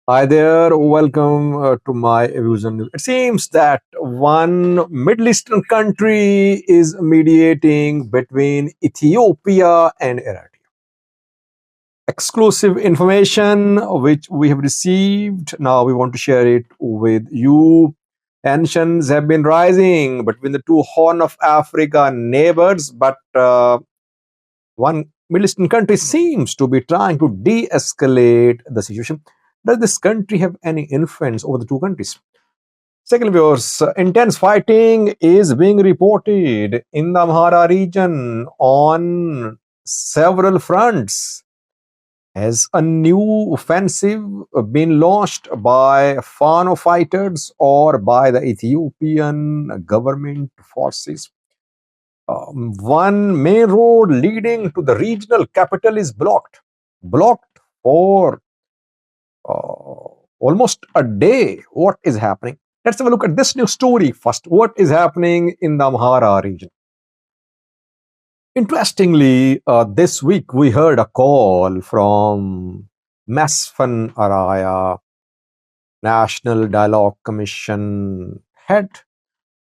Hi there, welcome to my vision. It seems that one Middle Eastern country is mediating between Ethiopia and Eritrea. Exclusive information which we have received. Now we want to share it with you. Tensions have been rising between the two Horn of Africa neighbors, but one Middle Eastern country seems to be trying to de escalate the situation. Does this country have any influence over the two countries? Second, viewers, intense fighting is being reported in the Amhara region on several fronts. Has a new offensive been launched by Fano fighters or by the Ethiopian government forces? One main road leading to the regional capital is blocked for almost a day. What is happening? Let's have a look at this new story first. What is happening in the Amhara region? Interestingly, this week we heard a call from Masfan Araya, National Dialogue Commission head,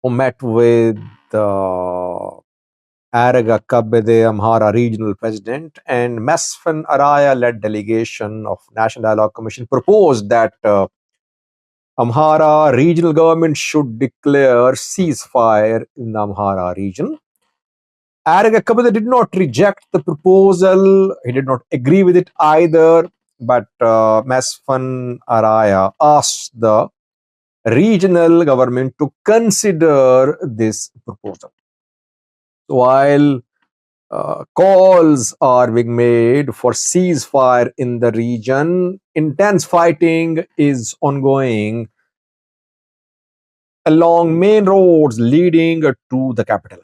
who met with the Araga Kabede Amhara regional president, and Masfan Araya led delegation of National Dialogue Commission proposed that Amhara regional government should declare ceasefire in the Amhara region. Araga Kabede did not reject the proposal, he did not agree with it either, but Masfan Araya asked the regional government to consider this proposal. While calls are being made for ceasefire in the region, intense fighting is ongoing along main roads leading to the capital.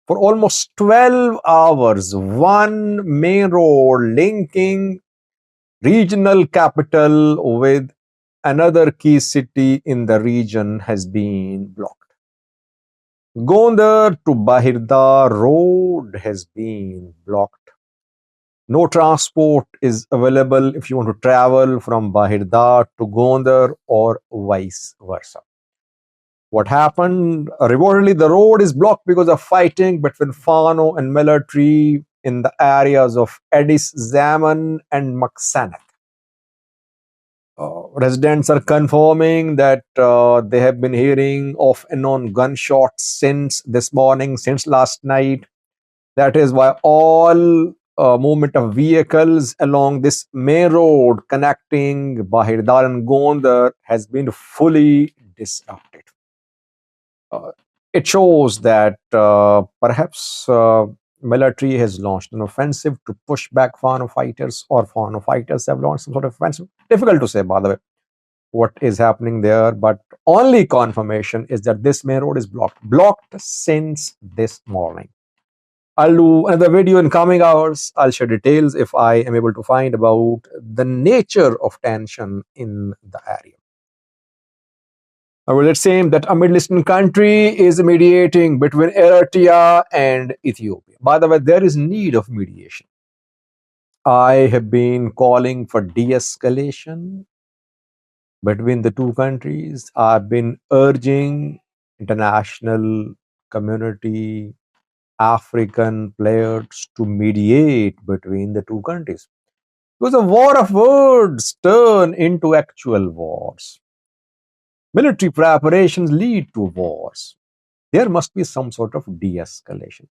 For almost 12 hours, one main road linking regional capital with another key city in the region has been blocked. Gondar to Bahirda road has been blocked. No transport is available if you want to travel from Bahirda to Gondar or vice versa. What happened? Reportedly, the road is blocked because of fighting between Fano and military in the areas of Edis Zaman and Maksanet. Residents are confirming that they have been hearing off and on gunshots since this morning, since last night. That is why all movement of vehicles along this main road connecting Bahirdar and Gondar has been fully disrupted. Uh, it shows that perhaps military has launched an offensive to push back Fano fighters, or Fano fighters have launched some sort of offensive. Difficult to say, by the way, what is happening there, but only confirmation is that this main road is blocked since this morning. I'll do another video in coming hours. I'll share details if I am able to find about the nature of tension in the area. Well, let's say that a Middle Eastern country is mediating between Eritrea and Ethiopia. By the way, there is need of mediation. I have been calling for de-escalation between the two countries. I've been urging international community, African players to mediate between the two countries. Because a war of words turn into actual wars. Military preparations lead to wars. There must be some sort of de-escalation.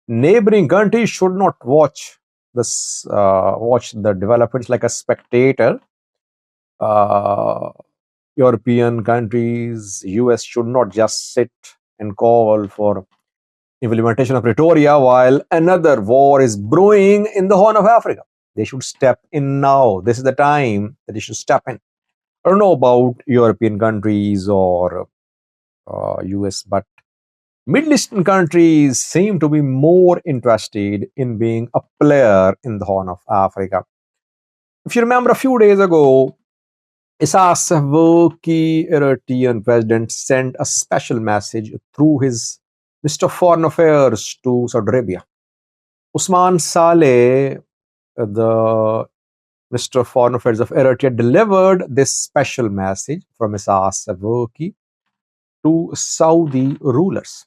Neighboring countries should not watch the developments like a spectator. European countries, US should not just sit and call for implementation of Pretoria while another war is brewing in the Horn of Africa. They should step in now. This is the time that they should step in. I don't know about European countries or US, but Middle Eastern countries seem to be more interested in being a player in the Horn of Africa. If you remember, a few days ago, Isaias Afwerki, Eritrean president, sent a special message through his Minister of Foreign Affairs to Saudi Arabia. Usman Saleh, the Minister of Foreign Affairs of Eritrea, delivered this special message from Isaias Afwerki to Saudi rulers.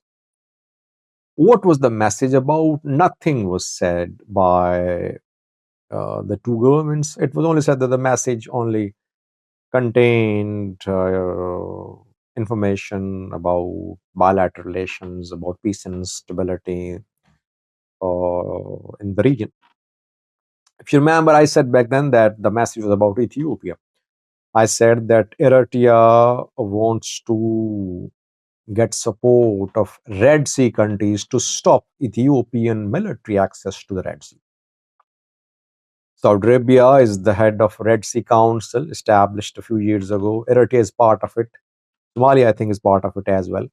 What was the message about? Nothing was said by the two governments. It was only said that the message only contained information about bilateral relations, about peace and stability in the region. If you remember, I said back then that the message was about Ethiopia. I said that Eritrea wants to get support of Red Sea countries to stop Ethiopian military access to the Red Sea. Saudi Arabia is the head of Red Sea Council, established a few years ago. Eritrea is part of it. Somalia, I think, is part of it as well.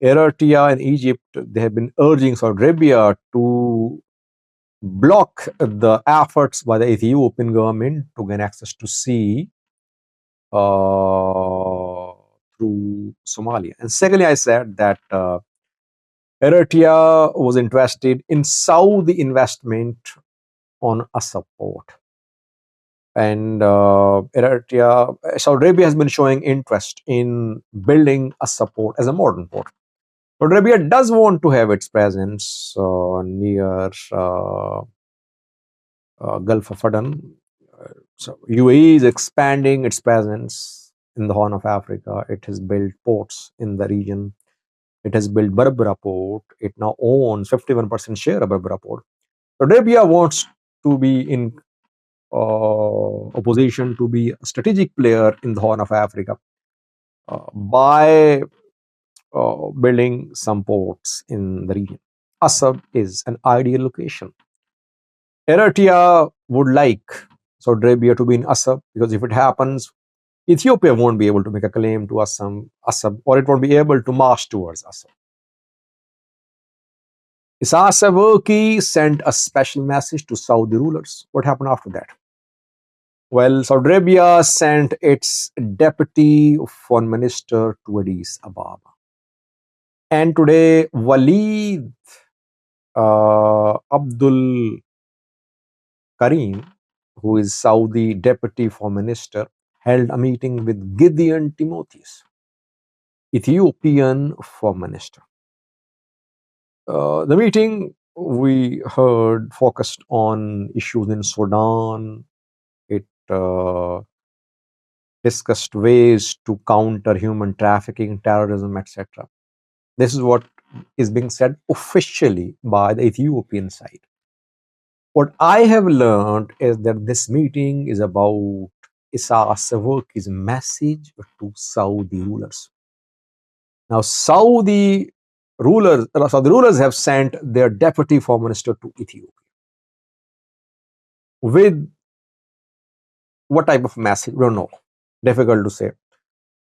Eritrea and Egypt, they have been urging Saudi Arabia to block the efforts by the Ethiopian government to gain access to sea through Somalia. And secondly, I said that Eritrea was interested in Saudi investment on a support. And Eritrea, Saudi Arabia has been showing interest in building a support as a modern port. Saudi Arabia does want to have its presence near Gulf of Aden. So UAE is expanding its presence in the Horn of Africa. It has built ports in the region. It has built Berbera port. It now owns 51% share of Berbera port. Saudi Arabia wants to be in opposition to be a strategic player in the Horn of Africa by building some ports in the region. Assab is an ideal location. Eritrea would like Saudi Arabia to be in Assab because if it happens, Ethiopia won't be able to make a claim to Assab, or it won't be able to march towards Assab. Isaias Afwerki sent a special message to Saudi rulers. What happened after that? Well, Saudi Arabia sent its deputy foreign minister to Addis Ababa. And today, Walid Abdul Karim, who is Saudi deputy foreign minister, held a meeting with Gideon Timotheus, Ethiopian foreign minister. The meeting, we heard, focused on issues in Sudan. It discussed ways to counter human trafficking, terrorism, etc. This is what is being said officially by the Ethiopian side. What I have learned is that this meeting is about Isaias Afwerki's message to Saudi rulers. Now, Saudi rulers have sent their deputy foreign minister to Ethiopia. With what type of message? We don't know. Difficult to say.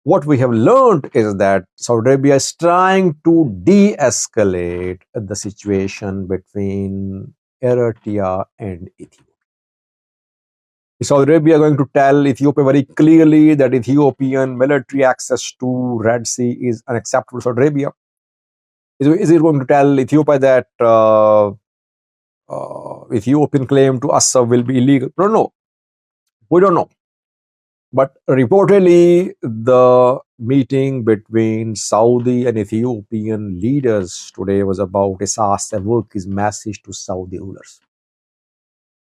What we have learned is that Saudi Arabia is trying to de-escalate the situation between Eritrea and Ethiopia. Is Saudi Arabia going to tell Ethiopia very clearly that Ethiopian military access to Red Sea is unacceptable to Saudi Arabia? Is it going to tell Ethiopia that Ethiopian claim to Assab will be illegal? No. We don't know. But reportedly, the meeting between Saudi and Ethiopian leaders today was about Isaias Afwerki's message to Saudi rulers.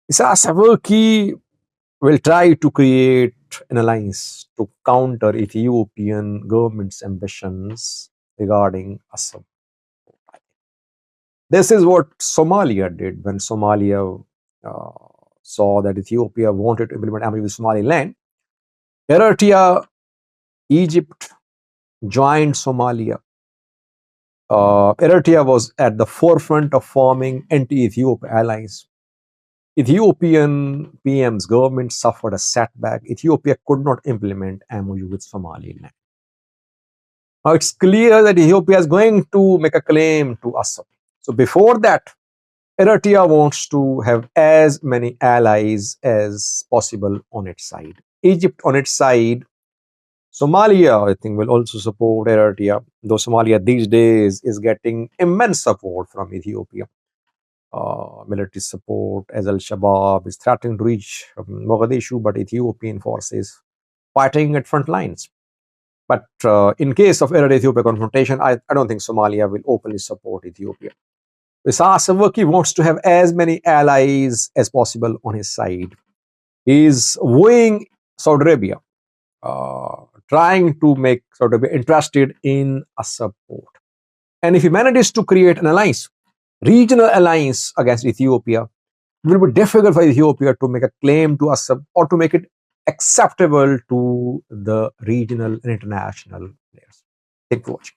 Isaias Afwerki will try to create an alliance to counter Ethiopian government's ambitions regarding Assab. This is what Somalia did when Somalia saw that Ethiopia wanted to implement MOU with Somaliland. Eritrea, Egypt joined Somalia. Eritrea was at the forefront of forming anti-Ethiopia alliance. Ethiopian PM's government suffered a setback. Ethiopia could not implement MOU with Somaliland. Now it's clear that Ethiopia is going to make a claim to Assab. So before that, Eritrea wants to have as many allies as possible on its side. Egypt on its side, Somalia, I think, will also support Eritrea, though Somalia these days is getting immense support from Ethiopia. military support, as Al-Shabaab is threatening to reach Mogadishu, but Ethiopian forces fighting at front lines. But in case of Eritrea Ethiopia confrontation, I don't think Somalia will openly support Ethiopia. Isaias Afwerki wants to have as many allies as possible on his side. He is wooing Saudi Arabia, trying to make Saudi Arabia interested in a support. And if he manages to create an alliance, regional alliance against Ethiopia, it will be difficult for Ethiopia to make a claim to us or to make it acceptable to the regional and international players. Thank you for watching.